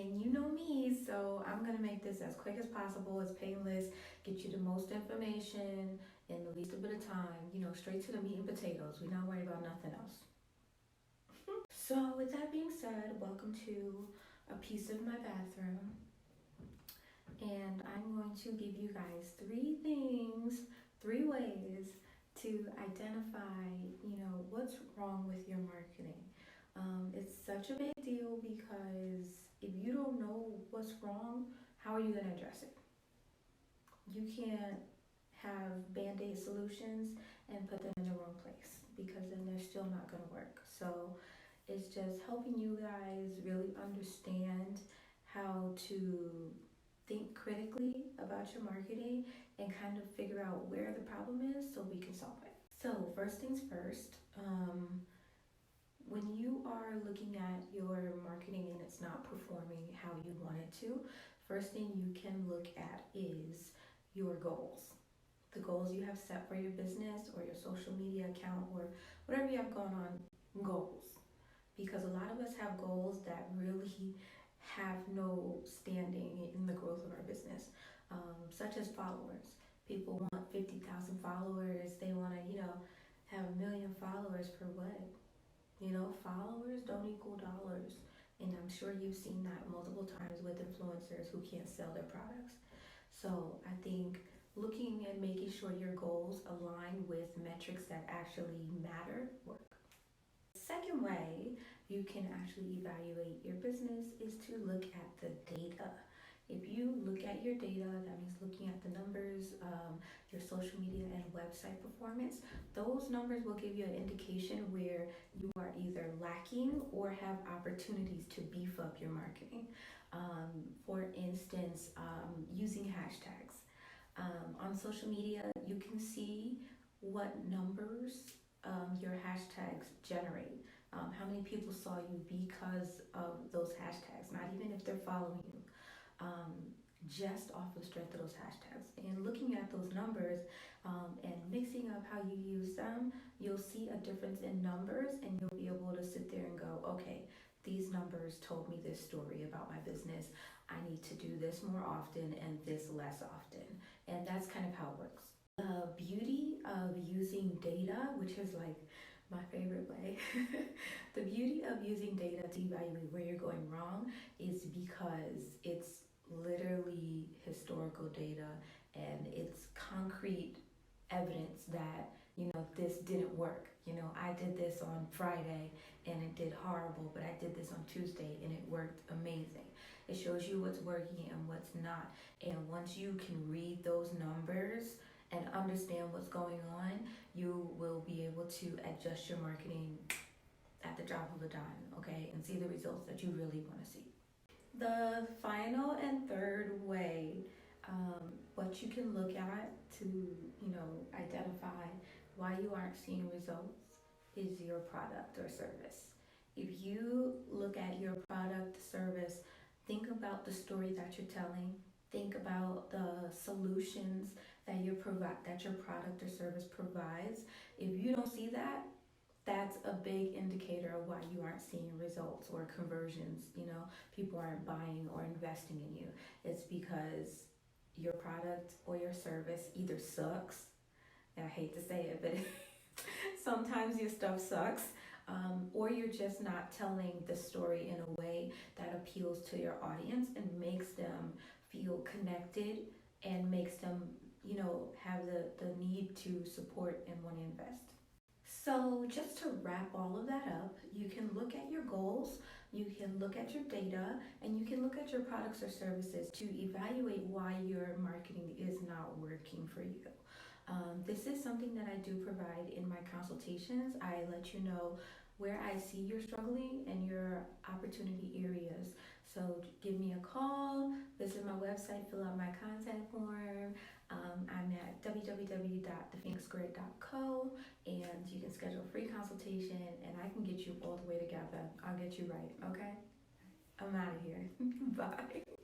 And you know me, so I'm gonna make this as quick as possible, as painless, get you the most information in the least bit of time, straight to the meat and potatoes. We're not worried about nothing else. So with that being said, welcome to a piece of my bathroom. And I'm going to give you guys 3 ways to identify, what's wrong with your marketing. It's such a big deal because if you don't know what's wrong, how are you going to address it? You can't have band-aid solutions and put them in the wrong place because then they're still not going to work. So it's just helping you guys really understand how to think critically about your marketing and kind of figure out where the problem is so we can solve it. So first things first, when you are looking at your marketing and it's not performing how you want it to, first thing you can look at is your goals. The goals you have set for your business or your social media account or whatever you have going on, goals. Because a lot of us have goals that really have no standing in the growth of our business, such as followers. People want 50,000 followers. They want to, have 1 million followers for what? Followers don't equal dollars. And I'm sure you've seen that multiple times with influencers who can't sell their products. So I think looking and making sure your goals align with metrics that actually matter work. Second way you can actually evaluate your business is to look at the data. If you look at your data, that means looking at the numbers, your social media and website performance. Those numbers will give you an indication where you are either lacking or have opportunities to beef up your marketing. For instance, using hashtags. On social media, you can see what numbers your hashtags generate. How many people saw you because of those hashtags, not even if they're following you, just off the strength of those hashtags. And looking at those numbers and mixing up how you use them, you'll see a difference in numbers and you'll be able to sit there and go, okay, these numbers told me this story about my business. I need to do this more often and this less often. And that's kind of how it works. The beauty of using data, which is like my favorite way, the beauty of using data to evaluate where you're going wrong is because it's literally historical data and it's concrete evidence that, this didn't work. I did this on Friday and it did horrible, but I did this on Tuesday and it worked amazing. It shows you what's working and what's not. And once you can read those numbers and understand what's going on, you will be able to adjust your marketing at the drop of a dime, okay, and see the results that you really want to see. The final and third way, what you can look at to, identify why you aren't seeing results is your product or service. If you look at your product, service, think about the story that you're telling. Think about the solutions that your product or service provides. If you don't see that, that's a big indicator of why you aren't seeing results or conversions. People aren't buying or investing in you. It's because your product or your service either sucks, and I hate to say it, but sometimes your stuff sucks, or you're just not telling the story in a way that appeals to your audience and makes them feel connected and makes them, have the need to support and want to invest. So just to wrap all of that up, you can look at your goals, you can look at your data, and you can look at your products or services to evaluate why your marketing is not working for you. This is something that I do provide in my consultations. I let you know where I see you're struggling and your opportunity areas. So give me a call, visit my website, fill out my contact form. I'm at www.thephoenixgrid.co, and you can schedule a free consultation and I can get you all the way together. I'll get you right, okay? I'm out of here. Bye.